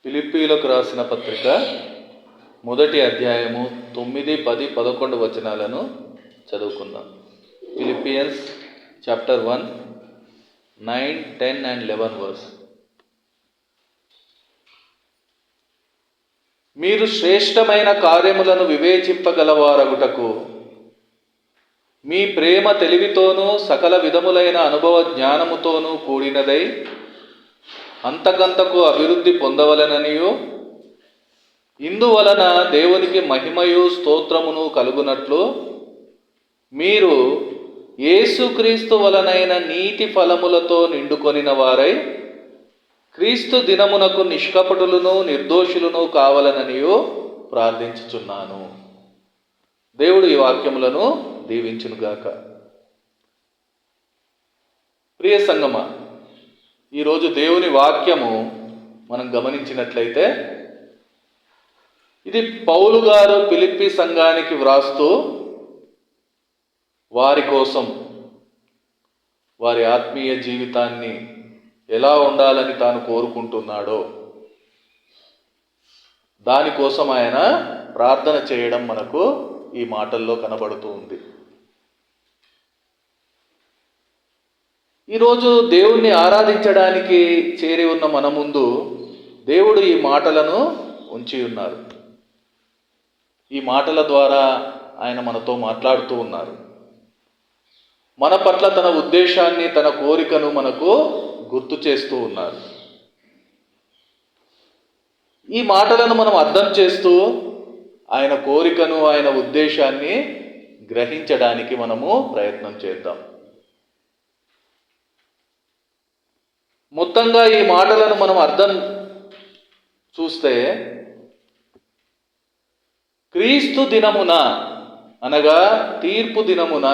ఫిలిప్పీలకు రాసిన పత్రిక మొదటి అధ్యాయము 9, 10, 11 వచనాలను చదువుకుందాం. Philippians chapter 1, 9, 10 and 11 verse. మీరు శ్రేష్టమైన కార్యములను వివేచింపగలవారగుటకు మీ ప్రేమ తెలివితోనూ సకల విధములైన అనుభవ జ్ఞానముతోనూ కూడినదై అంతకంతకు అభివృద్ధి పొందవలెననియు, ఇందువలన దేవునికి మహిమయు స్తోత్రమును కలుగునట్లు మీరు యేసుక్రీస్తు వలనైన నీతి ఫలములతో నిండుకొనిన వారై క్రీస్తు దినమునకు నిష్కపటులను నిర్దోషులను కావాలననియు ప్రార్థించుచున్నాను. దేవుడు ఈ వాక్యములను దీవించునుగాక. ప్రియ సంగమా, ఈరోజు దేవుని వాక్యము మనం గమనించినట్లయితే ఇది పౌలు గారు ఫిలిప్పీ సంఘానికి వ్రాస్తూ వారి కోసం, వారి ఆత్మీయ జీవితాన్ని ఎలా ఉండాలని తాను కోరుకుంటున్నాడో దానికోసం ఆయన ప్రార్థన చేయడం మనకు ఈ మాటల్లో కనబడుతూ ఉంది. ఈరోజు దేవుణ్ణి ఆరాధించడానికి చేరి ఉన్న మన ముందు దేవుడు ఈ మాటలను ఉంచి ఉన్నారు. ఈ మాటల ద్వారా ఆయన మనతో మాట్లాడుతూ ఉన్నారు. మన పట్ల తన ఉద్దేశాన్ని, తన కోరికను మనకు గుర్తు చేస్తూ ఉన్నారు. ఈ మాటలను మనం అర్థం చేస్తూ ఆయన కోరికను, ఆయన ఉద్దేశాన్ని గ్రహించడానికి మనము ప్రయత్నం చేద్దాం. మొత్తంగా ఈ మాటలను మనం అర్థం చూస్తే, క్రీస్తు దినమున అనగా తీర్పు దినమున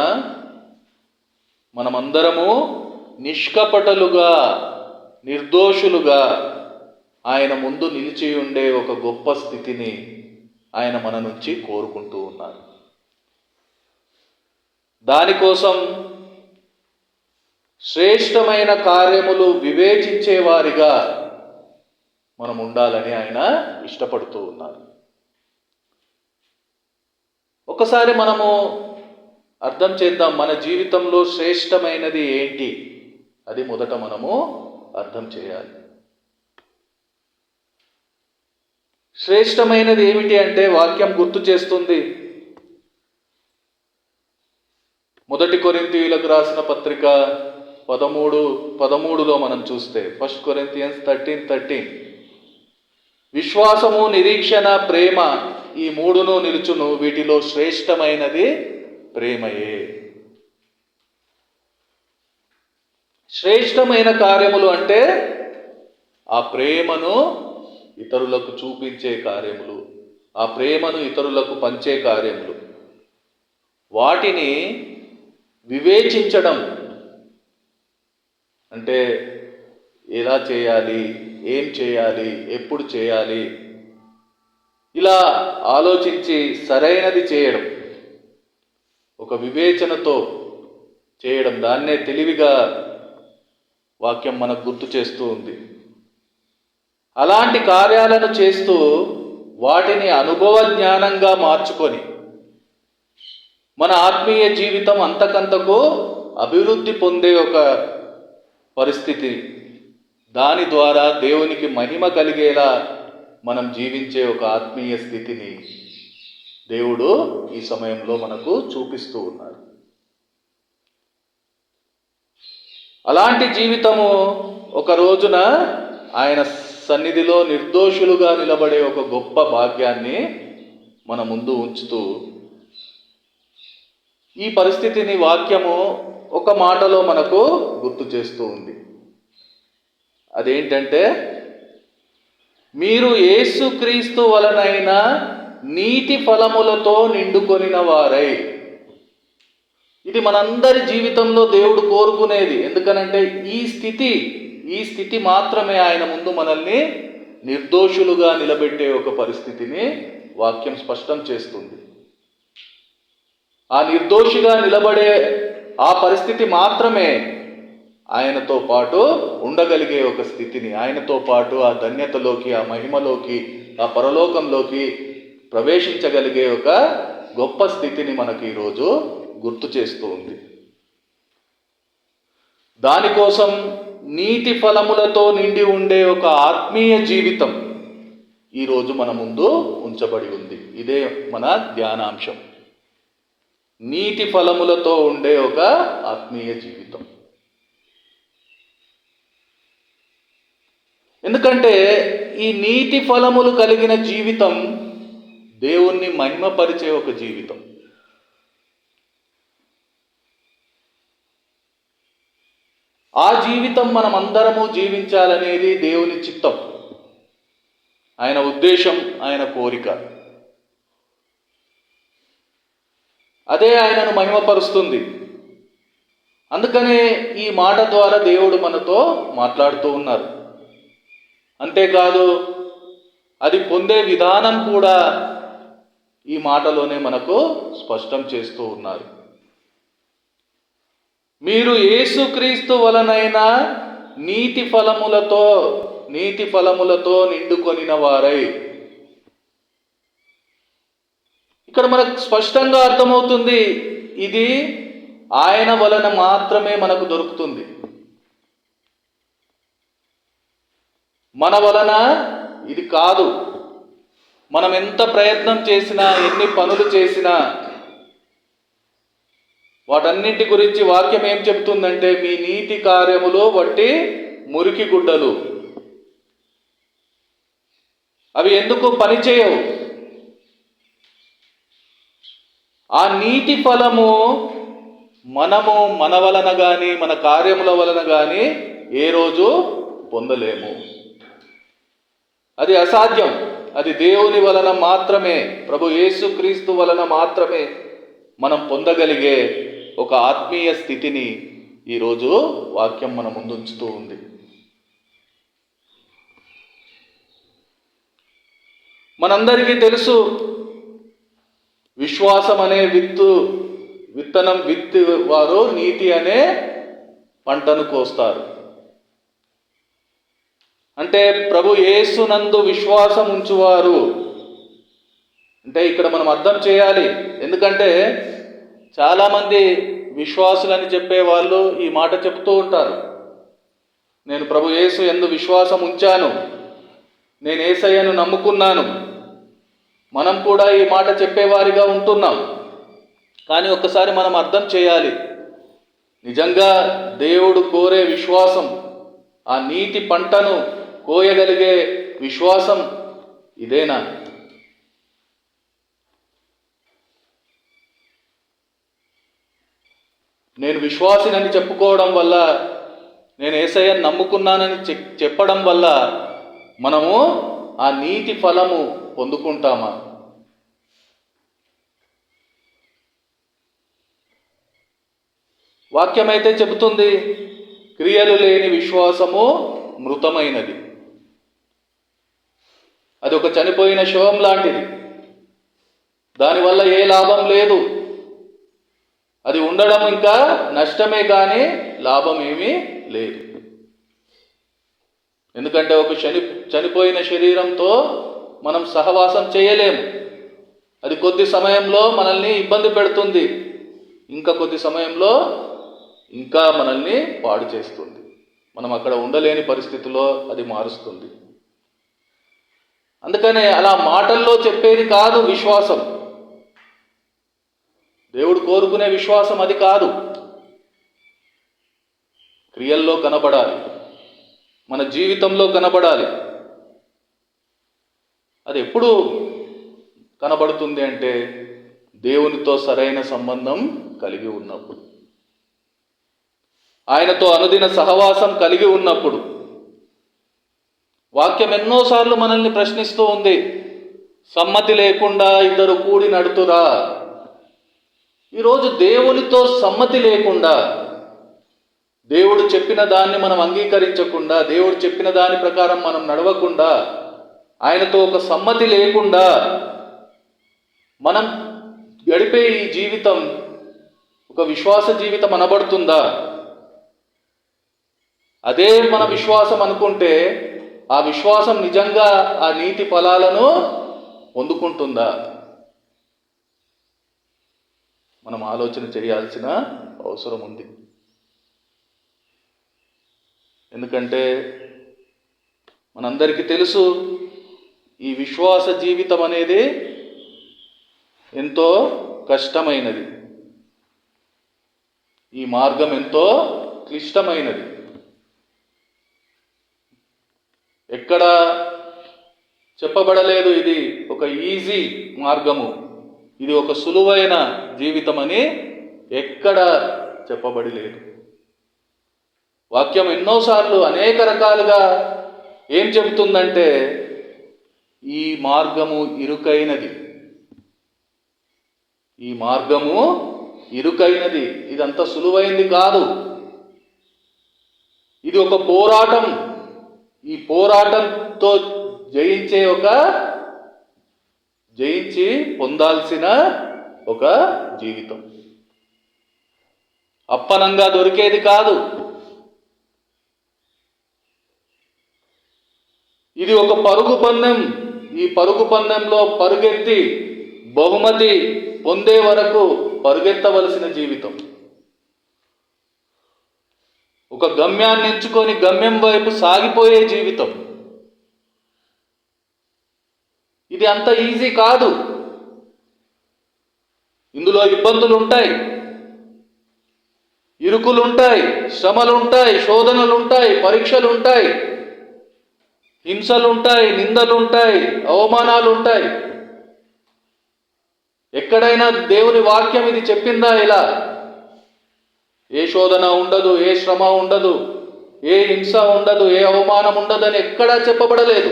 మనమందరము నిష్కపటలుగా, నిర్దోషులుగా ఆయన ముందు నిలిచి ఉండే ఒక గొప్ప స్థితిని ఆయన మన నుంచి కోరుకుంటూ ఉన్నారు. దానికోసం శ్రేష్టమైన కార్యములు వివేచించేవారిగా మనం ఉండాలని ఆయన ఇష్టపడుతూ ఉన్నారు. ఒకసారి మనము అర్థం చేద్దాం, మన జీవితంలో శ్రేష్టమైనది ఏంటి? అది మొదట మనము అర్థం చేయాలి. శ్రేష్టమైనది ఏమిటి అంటే వాక్యం గుర్తు చేస్తుంది. మొదటి కొరింథీయులకు రాసిన పత్రిక 13:13 మనం చూస్తే, 1 Corinthians 13:13, విశ్వాసము, నిరీక్షణ, ప్రేమ ఈ మూడును నిలుచును, వీటిలో శ్రేష్టమైనది ప్రేమయే. శ్రేష్టమైన కార్యములు అంటే ఆ ప్రేమను ఇతరులకు చూపించే కార్యములు, ఆ ప్రేమను ఇతరులకు పంచే కార్యములు, వాటిని వివేచించడం అంటే ఎలా చేయాలి, ఏం చేయాలి, ఎప్పుడు చేయాలి, ఇలా ఆలోచించి సరైనది చేయడం, ఒక వివేచనతో చేయడం, దాన్నే తెలివిగా వాక్యం మనకు గుర్తు చేస్తూ ఉంది. అలాంటి కార్యాలను చేస్తూ వాటిని అనుభవ జ్ఞానంగా మార్చుకొని మన ఆత్మీయ జీవితం అంతకంతకు అభివృద్ధి పొందే ఒక పరిస్థితి, దాని ద్వారా దేవునికి మహిమ కలిగేలా మనం జీవించే ఒక ఆత్మీయ స్థితిని దేవుడు ఈ సమయంలో మనకు చూపిస్తూ ఉన్నారు. అలాంటి జీవితము ఒక రోజున ఆయన సన్నిధిలో నిర్దోషులుగా నిలబడే ఒక గొప్ప భాగ్యాన్ని మన ముందు ఉంచుతూ, ఈ పరిస్థితిని వాక్యము ఒక మాటలో మనకు గుర్తు చేస్తూ ఉంది. అదేంటంటే, మీరు యేసుక్రీస్తు వలనైన నీతి ఫలములతో నిండుకొనిన వారై. ఇది మనందరి జీవితంలో దేవుడు కోరుకునేది. ఎందుకనంటే ఈ స్థితి మాత్రమే ఆయన ముందు మనల్ని నిర్దోషులుగా నిలబెట్టే ఒక పరిస్థితిని వాక్యం స్పష్టం చేస్తుంది. ఆ నిర్దోషిగా నిలబడే ఆ పరిస్థితి మాత్రమే ఆయనతో పాటు ఉండగలిగే ఒక స్థితిని, ఆయనతో పాటు ఆ ధన్యతలోకి, ఆ మహిమలోకి, ఆ పరలోకంలోకి ప్రవేశించగలిగే ఒక గొప్ప స్థితిని మనకి ఈరోజు గుర్తు చేస్తూ ఉంది. దానికోసం నీతి ఫలములతో నిండి ఉండే ఒక ఆత్మీయ జీవితం ఈరోజు మన ముందు ఉంచబడి ఉంది. ఇదే మన ధ్యానాంశం. నీతి ఫలములతో ఉండే ఒక ఆత్మీయ జీవితం. ఎందుకంటే ఈ నీతి ఫలములు కలిగిన జీవితం దేవుణ్ణి మహిమపరిచే ఒక జీవితం. ఆ జీవితం మనం అందరము జీవించాలనేది దేవుని చిత్తం, ఆయన ఉద్దేశం, ఆయన కోరిక. అదే ఆయనను మహిమపరుస్తుంది. అందుకనే ఈ మాట ద్వారా దేవుడు మనతో మాట్లాడుతూ ఉన్నారు. అంతేకాదు, అది పొందే విధానం కూడా ఈ మాటలోనే మనకు స్పష్టం చేస్తూ ఉన్నారు. మీరు యేసుక్రీస్తు వలనైన నీతి ఫలములతో నిండుకొనిన వారై. ఇక్కడ మనకు స్పష్టంగా అర్థమవుతుంది, ఇది ఆయన వలన మాత్రమే మనకు దొరుకుతుంది. మన వలన ఇది కాదు. మనం ఎంత ప్రయత్నం చేసినా, ఎన్ని పనులు చేసినా, వాటన్నింటి గురించి వాక్యం ఏం చెప్తుందంటే, మీ నీతి కార్యములు వట్టి మురికి గుడ్డలు, అవి ఎందుకు పనిచేయవు. ఆ నీతి ఫలము మనము మన వలన కానీ, మన కార్యముల వలన కానీ ఏ రోజు పొందలేము. అది అసాధ్యం. అది దేవుని వలన మాత్రమే, ప్రభు యేసుక్రీస్తు వలన మాత్రమే మనం పొందగలిగే ఒక ఆత్మీయ స్థితిని ఈరోజు వాక్యం మన ముందుంచుతూ ఉంది. మనందరికీ తెలుసు, విశ్వాసం అనే విత్తనం విత్తి వారు నీతి అనే పంటను కోస్తారు. అంటే ప్రభు యేసునందు విశ్వాసం ఉంచువారు అంటే ఇక్కడ మనం అర్థం చేయాలి. ఎందుకంటే చాలామంది విశ్వాసులని చెప్పే వాళ్ళు ఈ మాట చెప్తూ ఉంటారు, నేను ప్రభు యేసు యందు విశ్వాసం ఉంచాను, నేను యేసయ్యను నమ్ముకున్నాను. మనం కూడా ఈ మాట చెప్పేవారిగా ఉంటున్నాం. కానీ ఒక్కసారి మనం అర్థం చేయాలి, నిజంగా దేవుడు కోరే విశ్వాసం, ఆ నీతి పంటను కోయగలిగే విశ్వాసం ఇదేనా? నేను విశ్వాసినని చెప్పుకోవడం వల్ల, నేను యేసయ్యను నమ్ముకున్నానని చెప్పడం వల్ల మనము ఆ నీతి ఫలము పొందుకుంటామా? వాక్యమైతే చెబుతుంది, క్రియలు లేని విశ్వాసము మృతమైనది. అది ఒక చనిపోయిన శవం లాంటిది. దానివల్ల ఏ లాభం లేదు. అది ఉండడం ఇంకా నష్టమే కానీ లాభం ఏమీ లేదు. ఎందుకంటే ఒక చనిపోయిన శరీరంతో మనం సహవాసం చేయలేము. అది కొద్ది సమయంలో మనల్ని ఇబ్బంది పెడుతుంది, ఇంకా కొద్ది సమయంలో ఇంకా మనల్ని పాడు చేస్తుంది. మనం అక్కడ ఉండలేని పరిస్థితిలో అది మారుస్తుంది. అందుకనే అలా మాటల్లో చెప్పేది కాదు విశ్వాసం. దేవుడు కోరుకునే విశ్వాసం అది కాదు. క్రియల్లో కనబడాలి, మన జీవితంలో కనబడాలి. అది ఎప్పుడు కనబడుతుంది అంటే దేవునితో సరైన సంబంధం కలిగి ఉన్నప్పుడు, ఆయనతో అనుదిన సహవాసం కలిగి ఉన్నప్పుడు. వాక్యం ఎన్నోసార్లు మనల్ని ప్రశ్నిస్తూ ఉంది, సమ్మతి లేకుండా ఇద్దరు కూడి నడుతురా. ఈరోజు దేవునితో సమ్మతి లేకుండా, దేవుడు చెప్పిన దాన్ని మనం అంగీకరించకుండా, దేవుడు చెప్పిన దాని ప్రకారం మనం నడవకుండా, ఆయనతో ఒక సమ్మతి లేకుండా మనం గడిపే ఈ జీవితం ఒక విశ్వాస జీవితం అనబడుతుందా? అదే మన విశ్వాసం అనుకుంటే ఆ విశ్వాసం నిజంగా ఆ నీతి ఫలాలను పొందుకుంటుందా? మనం ఆలోచన చేయాల్సిన అవసరం ఉంది. ఎందుకంటే మనందరికీ తెలుసు, ఈ విశ్వాస జీవితం అనేది ఎంతో కష్టమైనది. ఈ మార్గం ఎంతో క్లిష్టమైనది. ఎక్కడ చెప్పబడలేదు ఇది ఒక ఈజీ మార్గము, ఇది ఒక సులువైన జీవితం అని ఎక్కడ చెప్పబడి లేదు. వాక్యం ఎన్నోసార్లు అనేక రకాలుగా ఏం చెబుతుందంటే ఈ మార్గము ఇరుకైనది, ఈ మార్గము ఇరుకైనది, ఇదంత సులువైంది కాదు. ఇది ఒక పోరాటం. ఈ పోరాటంతో జయించి పొందాల్సిన ఒక జీవితం. అప్పనంగా దొరికేది కాదు. ఇది ఒక పరుగు పందెం. ఈ పరుగు పందెంలో పరుగెత్తి బహుమతి పొందే వరకు పరుగెత్తవలసిన జీవితం. ఒక గమ్యాన్ని ఎంచుకొని గమ్యం వైపు సాగిపోయే జీవితం. ఇది అంత ఈజీ కాదు. ఇందులో ఇబ్బందులు ఉంటాయి, ఇరుకులు ఉంటాయి, శ్రమలు ఉంటాయి, శోధనలు ఉంటాయి, పరీక్షలు ఉంటాయి, హింసలు ఉంటాయి, నిందలు ఉంటాయి, అవమానాలు ఉంటాయి. ఎక్కడైనా దేవుని వాక్యం ఇది చెప్పిందా ఇలా? ఏ శోధన ఉండదు, ఏ శ్రమ ఉండదు, ఏ హింస ఉండదు, ఏ అవమానం ఉండదని ఎక్కడా చెప్పబడలేదు.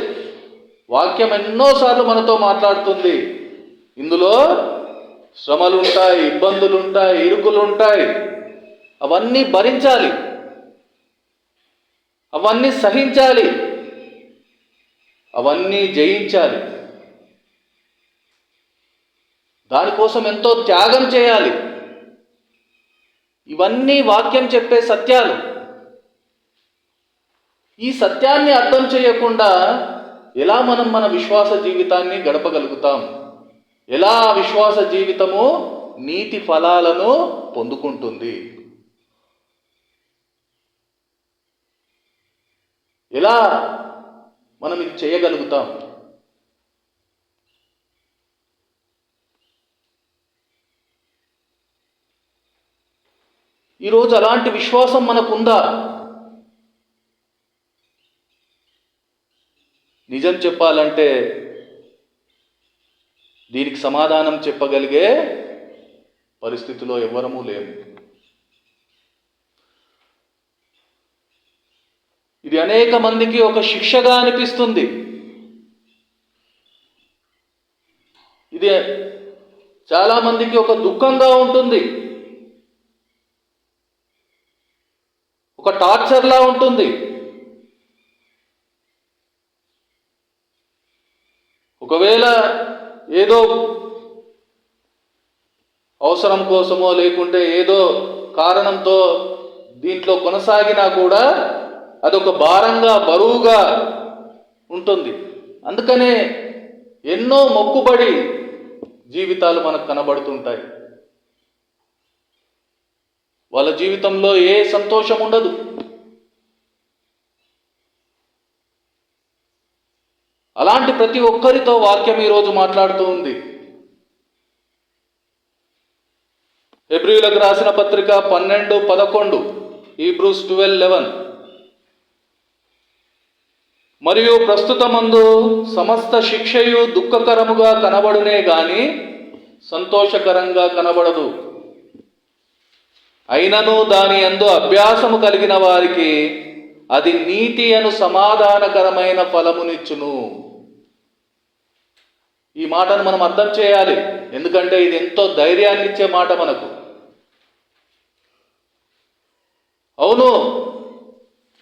వాక్యం ఎన్నోసార్లు మనతో మాట్లాడుతుంది. ఇందులో శ్రమలుంటాయి, ఇబ్బందులుంటాయి, ఇరుకులుంటాయి. అవన్నీ భరించాలి, అవన్నీ సహించాలి, అవన్నీ జయించాలి. దానికోసం ఎంతో త్యాగం చేయాలి. ఇవన్నీ వాక్యం చెప్పే సత్యాలు. ఈ సత్యాన్ని అర్థం చేయకుండా ఎలా మనం మన విశ్వాస జీవితాన్ని గడపగలుగుతాం? ఎలా విశ్వాస జీవితము నీతి ఫలాలను పొందుకుంటుంది? ఎలా మనం ఇది చేయగలుగుతాం? ఈరోజు అలాంటి విశ్వాసం మనకుందా? నిజం చెప్పాలంటే దీనికి సమాధానం చెప్పగలిగే పరిస్థితిలో ఎవ్వరము లేము. ఇది అనేక మందికి ఒక శిక్షగా అనిపిస్తుంది. ఇది చాలా మందికి ఒక దుఃఖంగా ఉంటుంది, ఒక టార్చర్లా ఉంటుంది. ఒకవేళ ఏదో అవసరం కోసమో లేకుంటే ఏదో కారణంతో దీంట్లో కొనసాగినా కూడా అదొక భారంగా, బరువుగా ఉంటుంది. అందుకనే ఎన్నో మొక్కుబడి జీవితాలు మనకు కనబడుతుంటాయి. వాళ్ళ జీవితంలో ఏ సంతోషం ఉండదు. అలాంటి ప్రతి ఒక్కరితో వాక్యం ఈరోజు మాట్లాడుతూ ఉంది. హెబ్రీయులకు రాసిన పత్రిక 12:11, హీబ్రూస్ 12:11. మరియు ప్రస్తుతమందు సమస్త శిక్షయు దుఃఖకరముగా కనబడునే గాని సంతోషకరంగా కనబడదు. అయినను దాని యందు అభ్యాసము కలిగిన వారికి అది నీతి అను సమాధానకరమైన ఫలమునిచ్చును. ఈ మాటను మనం అర్థం చేయాలి. ఎందుకంటే ఇది ఎంతో ధైర్యాన్ని ఇచ్చే మాట మనకు. అవును,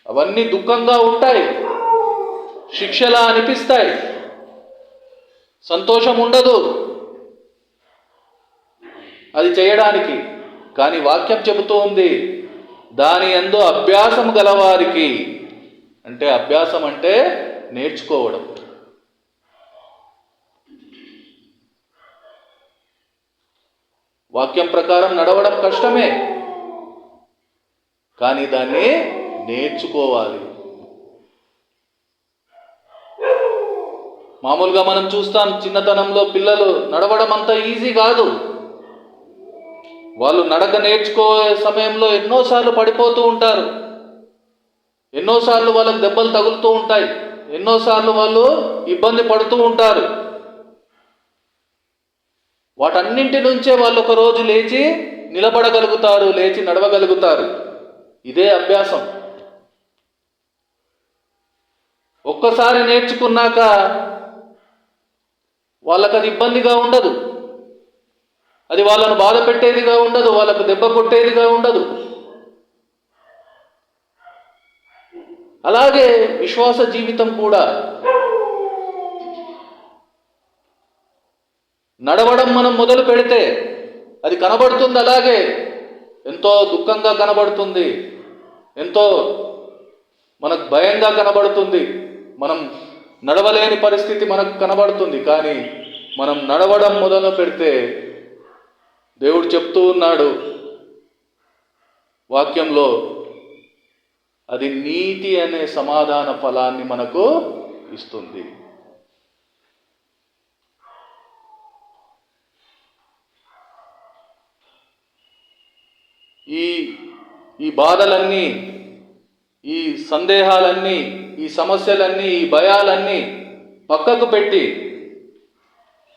అవన్నీ దుఃఖంగా ఉంటాయి, శిక్షలా అనిపిస్తాయి, సంతోషం ఉండదు అది చేయడానికి. కానీ వాక్యం చెబుతూ ఉంది, దాని యందు అభ్యాసం గలవారికి, అంటే అభ్యాసం అంటే నేర్చుకోవడం. వాక్యం ప్రకారం నడవడం కష్టమే, కానీ దాన్ని నేర్చుకోవాలి. మామూలుగా మనం చూస్తాం, చిన్నతనంలో పిల్లలు నడవడం అంత ఈజీ కాదు. వాళ్ళు నడక నేర్చుకోే సమయంలో ఎన్నోసార్లు పడిపోతూ ఉంటారు, ఎన్నోసార్లు వాళ్ళకు దెబ్బలు తగులుతూ ఉంటాయి, ఎన్నోసార్లు వాళ్ళు ఇబ్బంది పడుతూ ఉంటారు. వాటన్నింటి నుంచే వాళ్ళు ఒక రోజు లేచి నిలబడగలుగుతారు, లేచి నడవగలుగుతారు. ఇదే అభ్యాసం. ఒక్కసారి నేర్చుకున్నాక వాళ్ళకు అది ఇబ్బందిగా ఉండదు, అది వాళ్ళను బాధ పెట్టేదిగా ఉండదు, వాళ్ళకు దెబ్బ కొట్టేదిగా ఉండదు. అలాగే విశ్వాస జీవితం కూడా. నడవడం మనం మొదలు పెడితే అది కనబడుతుంది, అలాగే ఎంతో దుఃఖంగా కనబడుతుంది, ఎంతో మనకు భయంగా కనబడుతుంది, మనం నడవలేని పరిస్థితి మనకు కనబడుతుంది. కానీ మనం నడవడం మొదలు పెడితే దేవుడు చెప్తూ ఉన్నాడు వాక్యంలో, అది నీతి అనే సమాధాన ఫలాన్ని మనకు ఇస్తుంది. ఈ బాధలన్నీ, ఈ సందేహాలన్నీ, ఈ సమస్యలన్నీ, ఈ భయాలన్నీ పక్కకు పెట్టి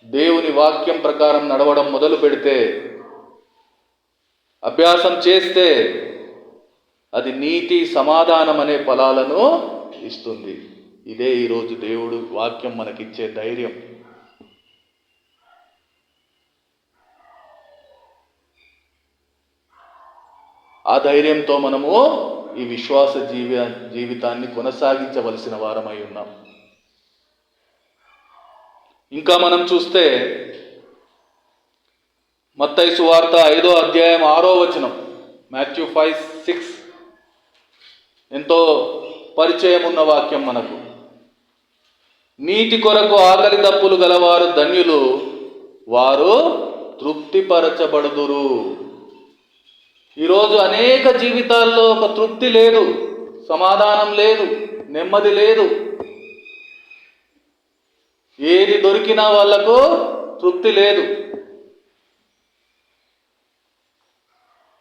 దేవుని వాక్యం ప్రకారం నడవడం మొదలు పెడితే, అభ్యాసం చేస్తే అది నీతి సమాధానం అనే ఫలాలను ఇస్తుంది. ఇదే ఈరోజు దేవుడు వాక్యం మనకిచ్చే ధైర్యం. ఆ ధైర్యంతో మనము ఈ విశ్వాస జీవితాన్ని కొనసాగించవలసిన వారమై ఉన్నాం. ఇంకా మనం చూస్తే మత్తయి సువార్త 5వ అధ్యాయం 6వ వచనం, మాథ్యూ 5:6, ఎంతో పరిచయం ఉన్న వాక్యం మనకు. నీతి కొరకు ఆకలి దప్పులు గలవారు ధన్యులు, వారు తృప్తిపరచబడుదురు. ఈరోజు అనేక జీవితాల్లో ఒక తృప్తి లేదు, సమాధానం లేదు, నెమ్మది లేదు. ఏది దొరికినా వాళ్లకు తృప్తి లేదు.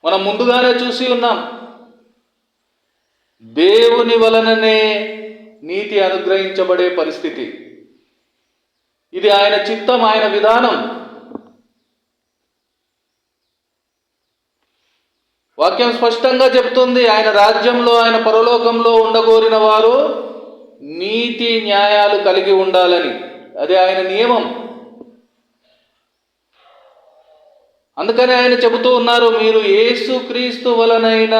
మనం ముందుగానే చూసి ఉన్నాం, దేవుని వలననే నీతి అనుగ్రహించబడే పరిస్థితి. ఇది ఆయన చిత్తం, ఆయన విధానం. వాక్యం స్పష్టంగా చెప్తుంది, ఆయన రాజ్యంలో, ఆయన పరలోకంలో ఉండగోరిన వారు నీతి న్యాయాలు కలిగి ఉండాలని. అదే ఆయన నియమం. అందుకనే ఆయన చెబుతూ ఉన్నారు, మీరు యేసుక్రీస్తు వలనైన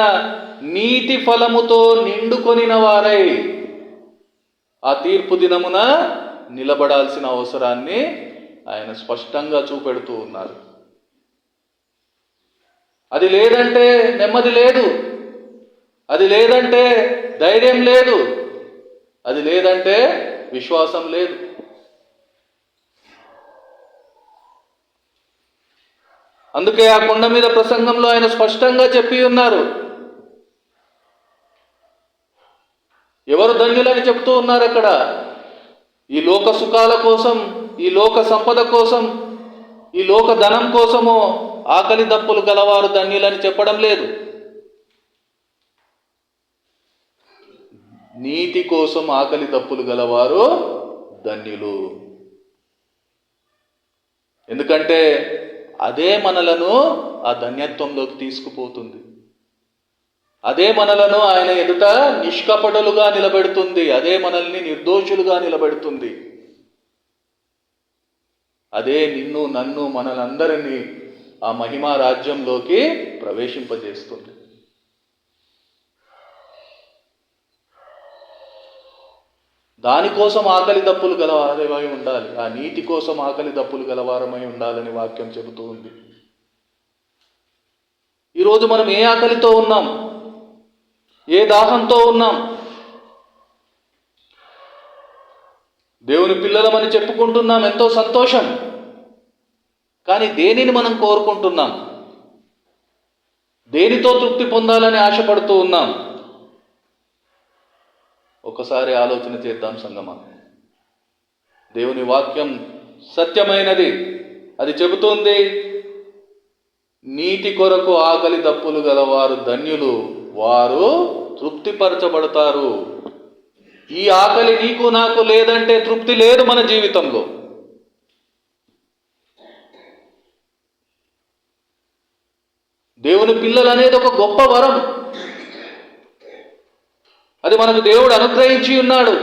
నీతి ఫలముతో నిండుకొనిన వారై ఆ తీర్పు దినమున నిలబడాల్సిన అవసరాన్ని ఆయన స్పష్టంగా చూపెడుతూ ఉన్నారు. అది లేదంటే నెమ్మది లేదు, అది లేదంటే ధైర్యం లేదు, అది లేదంటే విశ్వాసం లేదు. అందుకే ఆ కొండ మీద ప్రసంగంలో ఆయన స్పష్టంగా చెప్పి ఉన్నారు. ఎవరు ధన్యులని చెప్తూ ఉన్నారు అక్కడ? ఈ లోక సుఖాల కోసం, ఈ లోక సంపద కోసం, ఈ లోక ధనం కోసము ఆకలి దప్పులు గలవారు ధన్యులని చెప్పడం లేదు. నీతి కోసం ఆకలి దప్పులు గలవారు ధన్యులు. ఎందుకంటే అదే మనలను ఆ ధన్యత్వంలోకి తీసుకుపోతుంది. అదే మనలను ఆయన ఎదుట నిష్కపటులుగా నిలబెడుతుంది. అదే మనల్ని నిర్దోషులుగా నిలబెడుతుంది. అదే నిన్ను, నన్ను, మనలందరినీ ఆ మహిమా రాజ్యంలోకి ప్రవేశింపజేస్తుంది. దానికోసం ఆకలి దప్పులు గలవారమై ఉండాలి. ఆ నీతి కోసం ఆకలి దప్పులు గలవారమై ఉండాలని వాక్యం చెబుతూ ఉంది. ఈరోజు మనం ఏ ఆకలితో ఉన్నాం? ఏ దాహంతో ఉన్నాం? దేవుని పిల్లలమని చెప్పుకుంటున్నాం, ఎంతో సంతోషం. కానీ దేనిని మనం కోరుకుంటున్నాం? దేనితో తృప్తి పొందాలని ఆశపడుతూ ఉన్నాం? ఒకసారి ఆలోచన చేద్దాం సంగమా. దేవుని వాక్యం సత్యమైనది. అది చెబుతుంది, నీటి కొరకు ఆకలి దప్పులు గలవారు ధన్యులు, వారు తృప్తిపరచబడతారు. ఈ ఆకలి నీకు నాకు లేదంటే తృప్తి లేదు మన జీవితంలో. దేవుని పిల్లలు అనేది ఒక గొప్ప వరం. అది మనకు దేవుడు అనుగ్రహించి ఉన్నాడు.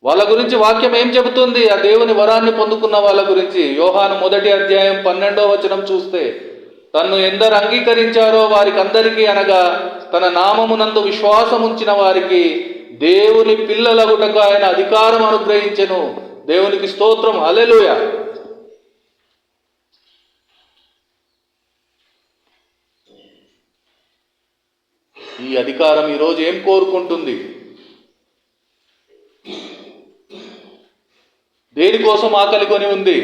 వాళ్ళ గురించి వాక్యం ఏం చెబుతుంది? ఆ దేవుని వరాన్ని పొందుకున్న వాళ్ళ గురించి యోహాను 1వ అధ్యాయం 12వ వచనం చూస్తే, తన్ను ఎందరు అంగీకరించారో వారికి అందరికీ, అనగా తన నామమునందు విశ్వాసం ఉంచిన వారికి దేవుని పిల్లలగుటకు ఆయన అధికారం అనుగ్రహించెను. దేవునికి స్తోత్రం, హల్లెలూయా. ఈ అధికారం ఈరోజు ఏం కోరుకుంటుంది? దేనికోసం ఆకలి కొని ఉంది?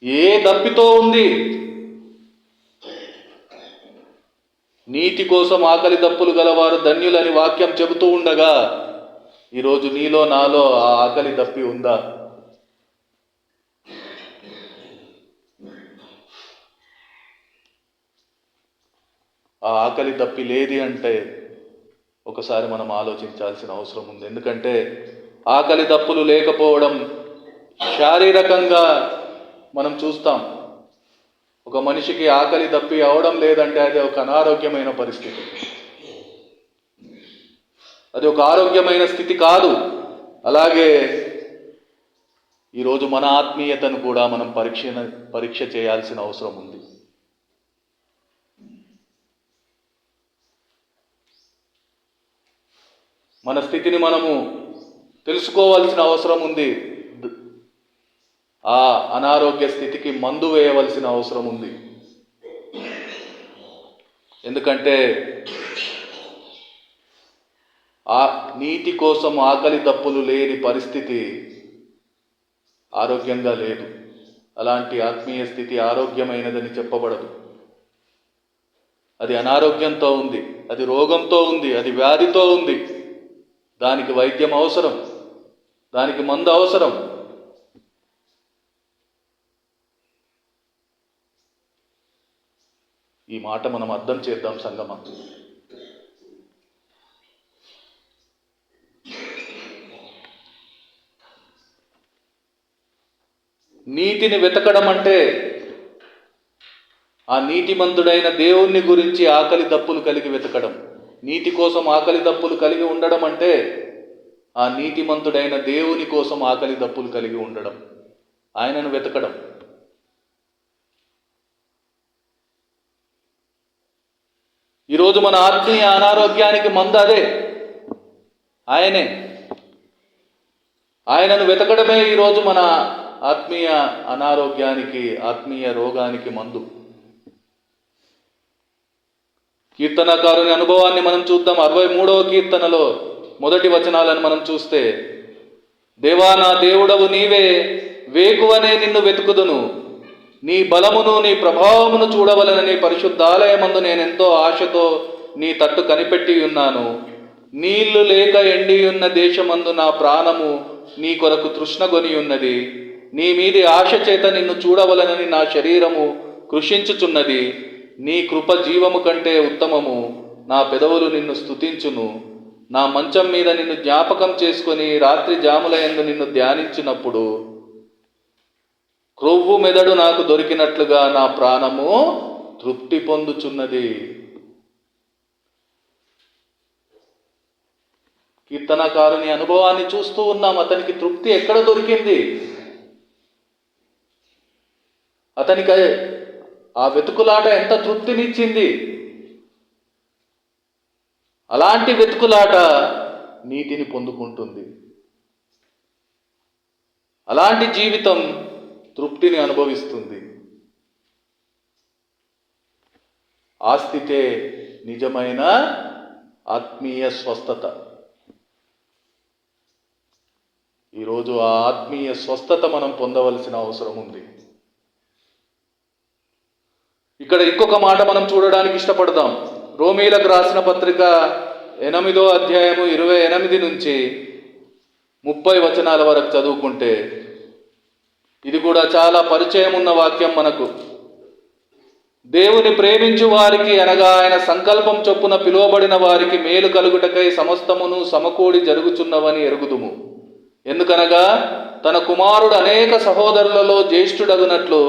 ఏ దప్పితో ఉంది? నీటి కోసం ఆకలి దప్పులు గలవారు ధన్యులని వాక్యం చెబుతూ ఉండగా, ఈరోజు నీలో నాలో ఆ ఆకలి దప్పి ఉందా? ఆ ఆకలి దప్పి లేది అంటే ఒకసారి మనం ఆలోచించాల్సిన అవసరం ఉంది. ఎందుకంటే ఆకలి దప్పులు లేకపోవడం శారీరకంగా మనం చూస్తాం. ఒక మనిషికి ఆకలి దప్పి అవడం లేదంటే అది ఒక అనారోగ్యమైన పరిస్థితి. అది ఒక ఆరోగ్యమైన స్థితి కాదు. అలాగే ఈరోజు మన ఆత్మీయతను కూడా మనం పరీక్ష చేయాల్సిన అవసరం ఉంది. మన స్థితిని మనము తెలుసుకోవాల్సిన అవసరం ఉంది. ఆ అనారోగ్య స్థితికి మందు వేయవలసిన అవసరం ఉంది. ఎందుకంటే ఆ నీటి కోసం ఆకలి దప్పులు లేని పరిస్థితి ఆరోగ్యంగా లేదు. అలాంటి ఆత్మీయ స్థితి ఆరోగ్యమైనదని చెప్పబడదు. అది అనారోగ్యంతో ఉంది, అది రోగంతో ఉంది, అది వ్యాధితో ఉంది. దానికి వైద్యం అవసరం, దానికి మందు అవసరం. ఈ మాట మనం అర్థం చేద్దాం సంగమా. నీతిని వెతకడం అంటే ఆ నీతిమంతుడైన దేవుణ్ణి గురించి ఆకలి దప్పులు కలిగి వెతకడం. నీతి కోసం ఆకలి దప్పులు కలిగి ఉండడం అంటే ఆ నీతిమంతుడైన దేవుని కోసం ఆకలి దప్పులు కలిగి ఉండడం, ఆయనను వెతకడం. ఈరోజు మన ఆత్మీయ అనారోగ్యానికి మందు అదే, ఆయనే. ఆయనను వెతకడమే ఈరోజు మన ఆత్మీయ అనారోగ్యానికి, ఆత్మీయ రోగానికి మందు. కీర్తనకారుని అనుభవాన్ని మనం చూద్దాం. 63వ కీర్తనలో 1 వచనాలను మనం చూస్తే, దేవా నా దేవుడవు నీవే, వేకువనే నిన్ను వెతుకుదును, నీ బలమును నీ ప్రభావమును చూడవలనని పరిశుద్ధాలయమందు నేనెంతో ఆశతో నీ తట్టు కనిపెట్టి ఉన్నాను. నీళ్లు లేక ఎండియున్న దేశమందు నా ప్రాణము నీ కొరకు తృష్ణగొని ఉన్నది. నీ మీది ఆశ చేత నిన్ను చూడవలనని నా శరీరము కృషించుచున్నది. నీ కృప జీవము కంటే ఉత్తమము. నా పెదవులు నిన్ను స్తుతించును. నా మంచం మీద నిన్ను జ్ఞాపకం చేసుకొని రాత్రి జాములయందు నిన్ను ధ్యానించినప్పుడు క్రొవ్వు మెదడు నాకు దొరికినట్లుగా నా ప్రాణము తృప్తి పొందుచున్నది. కీర్తనకారుని అనుభవాన్ని చూస్తూ ఉన్నాం. అతనికి తృప్తి ఎక్కడ దొరికింది? అతనికి ఆ వెతుకులాట ఎంత తృప్తినిచ్చింది? అలాంటి వెతుకులాట నీతిని పొందుకుంటుంది. అలాంటి జీవితం తృప్తిని అనుభవిస్తుంది. ఆ స్థితే నిజమైన ఆత్మీయ స్వస్థత. ఈరోజు ఆ ఆత్మీయ స్వస్థత మనం పొందవలసిన అవసరం ఉంది. ఇక్కడ ఇంకొక మాట మనం చూడడానికి ఇష్టపడదాం. రోమీలకు రాసిన పత్రిక 8వ అధ్యాయము 28 నుంచి 30 వచనాల వరకు చదువుకుంటే ఇది కూడా చాలా పరిచయం ఉన్న వాక్యం మనకు. దేవుని ప్రేమించు వారికి అనగా ఆయన సంకల్పం చొప్పున పిలువబడిన వారికి మేలు కలుగుటకై సమస్తమును సమకూడి జరుగుచున్నవని ఎరుగుదుము. ఎందుకనగా తన కుమారుడు అనేక సహోదరులలో జ్యేష్ఠుడగునట్లు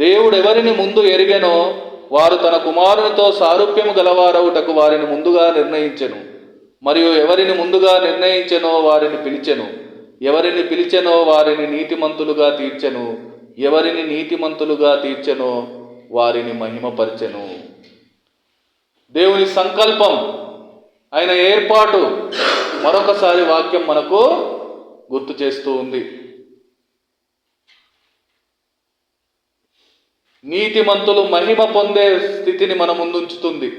దేవుడు ఎవరిని ముందు ఎరిగెనో వారు తన కుమారునితో సారూప్యము గలవారవుటకు వారిని ముందుగా నిర్ణయించెను. మరియు ఎవరిని ముందుగా నిర్ణయించెనో వారిని పిలిచెను. ఎవరిని పిలిచెనో వారిని నీతిమంతులుగా తీర్చెను. ఎవరిని నీతిమంతులుగా తీర్చెనో వారిని మహిమపరిచెను. దేవుని సంకల్పం, ఆయన ఏర్పాటు మరొకసారి వాక్యం మనకు గుర్తు చేస్తూ ఉంది. నీతిమంతులు మహిమ పొందే స్థితిని మన ముందుంచుతుంది.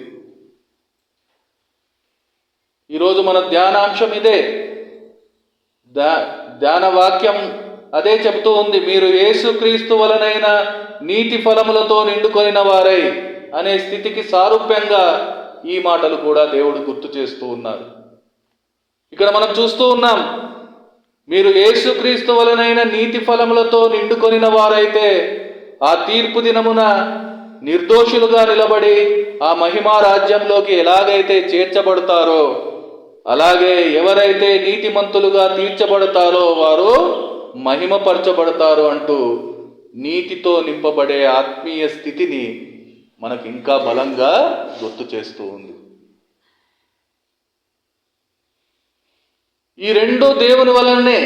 ఈరోజు మన ధ్యానాంశం ఇదే. ధ్యాన వాక్యం అదే చెబుతూ ఉంది. మీరు యేసుక్రీస్తు వలనైన నీతి ఫలములతో నిండుకొనిన వారై అనే స్థితికి సారూప్యంగా ఈ మాటలు కూడా దేవుడు గుర్తు చేస్తూ ఉన్నారు. ఇక్కడ మనం చూస్తూ ఉన్నాం, మీరు యేసుక్రీస్తు వలనైన నీతి ఫలములతో నిండుకొనిన వారైతే ఆ తీర్పు దినమున నిర్దోషులుగా నిలబడి ఆ మహిమా రాజ్యంలోకి ఎలాగైతే చేర్చబడతారో అలాగే ఎవరైతే నీతిమంతులుగా తీర్చబడతారో వారు మహిమపరచబడతారు అంటూ నీతితో నింపబడే ఆత్మీయ స్థితిని మనకు ఇంకా బలంగా గుర్తు చేస్తూ ఉంది. ఈ రెండు దేవుని వలనే,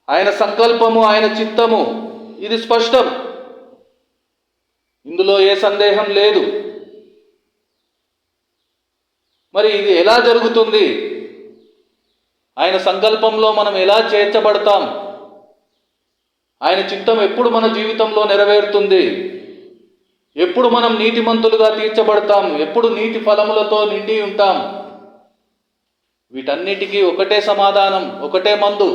ఆయన సంకల్పము, ఆయన చిత్తము, ఇది స్పష్టం. ఇందులో ఏ సందేహం లేదు. మరి ఇది ఎలా జరుగుతుంది? ఆయన సంకల్పంలో మనం ఎలా చేర్చబడతాం? ఆయన చిత్తం ఎప్పుడు మన జీవితంలో నెరవేరుతుంది? ఎప్పుడు మనం నీతిమంతులుగా తీర్చబడతాం? ఎప్పుడు నీతి ఫలములతో నిండి ఉంటాం? వీటన్నిటికీ ఒకటే సమాధానం, ఒకటే మందు.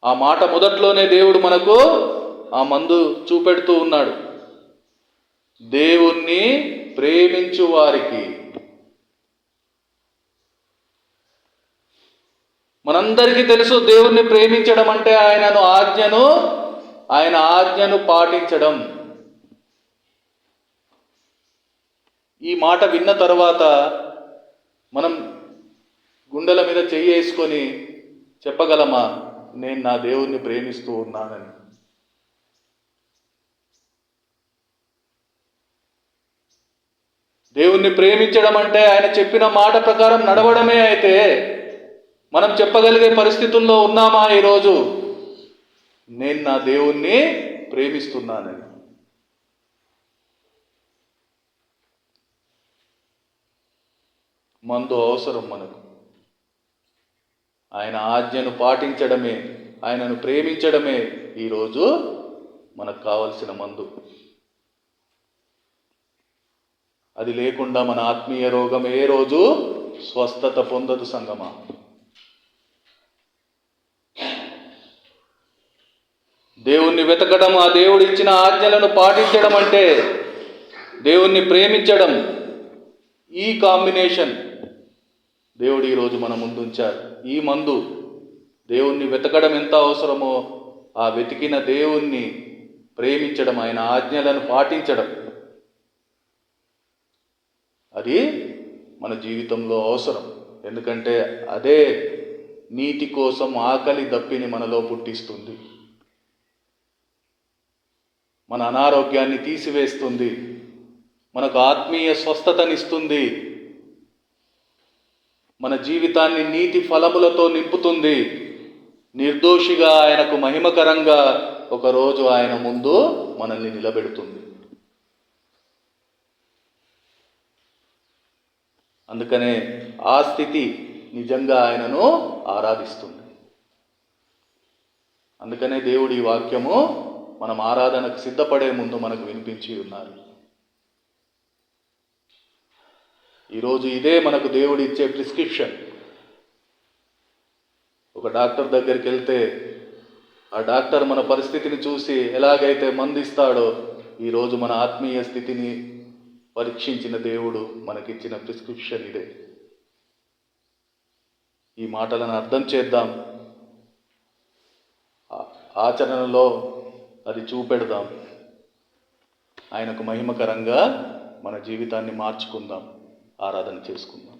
ఆ మాట మొదట్లోనే దేవుడు మనకు ఆ మందు చూపెడుతూ ఉన్నాడు. దేవుణ్ణి ప్రేమించు వారికి. మనందరికీ తెలుసు, దేవుణ్ణి ప్రేమించడం అంటే ఆయన ఆజ్ఞను పాటించడం. ఈ మాట విన్న తర్వాత మనం గుండెల మీద చెయ్యి వేసుకొని చెప్పగలమా, నేను నా దేవుణ్ణి ప్రేమిస్తూ ఉన్నానని? దేవుణ్ణి ప్రేమించడం అంటే ఆయన చెప్పిన మాట ప్రకారం నడవడమే అయితే మనం చెప్పగలిగే పరిస్థితుల్లో ఉన్నామా ఈరోజు? నేను నా దేవుణ్ణి ప్రేమిస్తున్నానని. మందు అవసరం మనకు. ఆయన ఆజ్ఞను పాటించడమే, ఆయనను ప్రేమించడమే ఈరోజు మనకు కావలసిన మందు. అది లేకుండా మన ఆత్మీయ రోగం ఏ రోజు స్వస్థత పొందదు సంగమా. దేవుణ్ణి వెతకడం, ఆ దేవుడు ఇచ్చిన ఆజ్ఞలను పాటించడం అంటే దేవుణ్ణి ప్రేమించడం. ఈ కాంబినేషన్ దేవుడు ఈరోజు మన ముందు ఉంచారు. ఈ మందు, దేవుణ్ణి వెతకడం ఎంత అవసరమో ఆ వెతికిన దేవుణ్ణి ప్రేమించడం, ఆయన ఆజ్ఞలను పాటించడం, అది మన జీవితంలో అవసరం. ఎందుకంటే అదే నీతి కోసం ఆకలి దప్పిని మనలో పుట్టిస్తుంది. మన అనారోగ్యాన్ని తీసివేస్తుంది. మనకు ఆత్మీయ స్వస్థతనిస్తుంది. మన జీవితాన్ని నీతి ఫలములతో నింపుతుంది. నిర్దోషిగా, ఆయనకు మహిమకరంగా ఒకరోజు ఆయన ముందు మనల్ని నిలబెడుతుంది. అందుకనే ఆ స్థితి నిజంగా ఆయనను ఆరాధిస్తుంది. అందుకనే దేవుడి ఈ వాక్యము మనం ఆరాధనకు సిద్ధపడే ముందు మనకు వినిపించి ఉన్నారు. ఈరోజు ఇదే మనకు దేవుడు ఇచ్చే ప్రిస్క్రిప్షన్. ఒక డాక్టర్ దగ్గరికి వెళ్తే ఆ డాక్టర్ మన పరిస్థితిని చూసి ఎలాగైతే మందిస్తాడో, ఈరోజు మన ఆత్మీయ స్థితిని పరీక్షించిన దేవుడు మనకిచ్చిన ప్రిస్క్రిప్షన్ ఇదే. ఈ మాటలను అర్థం చేద్దాం, ఆచరణలో అది చూపెడదాం, ఆయనకు మహిమకరంగా మన జీవితాన్ని మార్చుకుందాం, ఆరాధన చేసుకుందాం.